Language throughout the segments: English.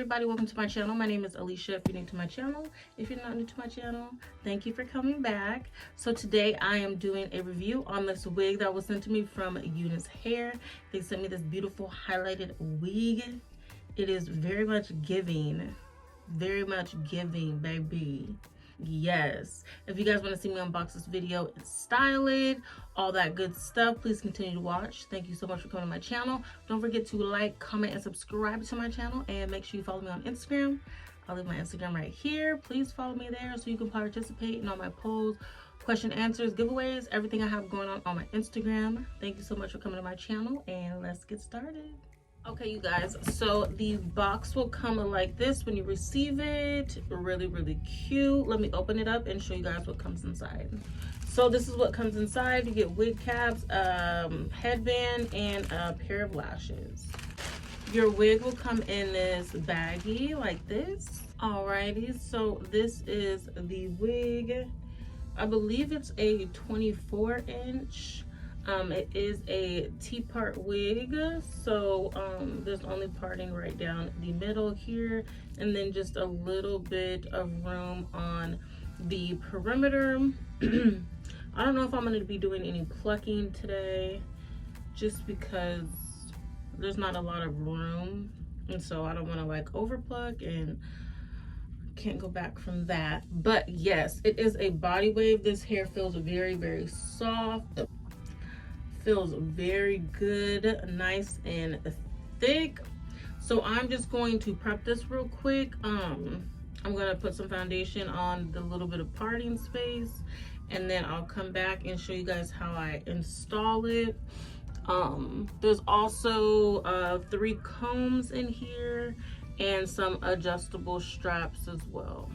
everybody, welcome to my channel. My name is Alicia if you're new to my channel. If you're not new to my channel, thank you for coming back. So today I am doing a review on this wig that was sent to me from Unice hair. They sent me this beautiful highlighted wig. It is very much giving, baby. Yes, if you guys want to see me unbox this video and style it, all that good stuff, please continue to watch. Thank you so much for coming to my channel. Don't forget to like, comment, and subscribe to my channel, and make sure you follow me on Instagram. I'll leave my Instagram right here. Please follow me there so you can participate in all my polls, question answers, giveaways, everything I have going on my Instagram. Thank you so much for coming to my channel, and let's get started. Okay, you guys, so the box will come like this when you receive it. Really cute. Let me open it up and show you guys what comes inside. So this is what comes inside. You get wig caps, headband, and a pair of lashes. Your wig will come in this baggie like this. Alrighty, so this is the wig. I believe it's a 24-inch. It is a T-part wig, so there's only parting right down the middle here, and then just a little bit of room on the perimeter. I don't know if I'm going to be doing any plucking today, just because there's not a lot of room, and so I don't want to like over pluck and can't go back from that. But yes, it is a body wave. This hair feels very soft. Feels very good, nice and thick. So I'm just going to prep this real quick. I'm gonna put some foundation on the little bit of parting space, and then I'll come back and show you guys how I install it. There's also 3 combs in here and some adjustable straps as well.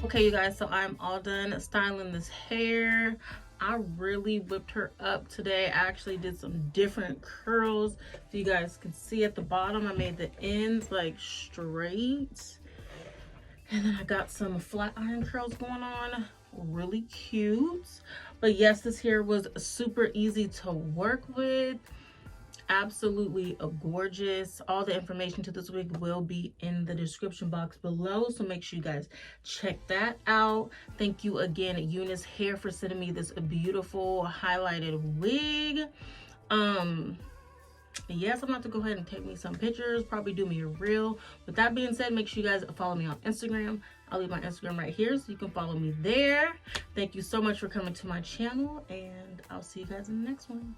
Okay, you guys, so I'm all done styling this hair. I really whipped her up today. I actually did some different curls. So you guys can see at the bottom, I made the ends like straight. And then I got some flat iron curls going on. Really cute. But yes, this hair was super easy to work with. Absolutely gorgeous. All the information to this wig will be in the description box below, so make sure you guys check that out. Thank you again, Unice Hair, for sending me this beautiful highlighted wig. Yes, I'm about to go ahead and take me some pictures, probably do me a reel. With that being said, make sure you guys follow me on Instagram. I'll leave my Instagram right here so you can follow me there. Thank you so much for coming to my channel, and I'll see you guys in the next one.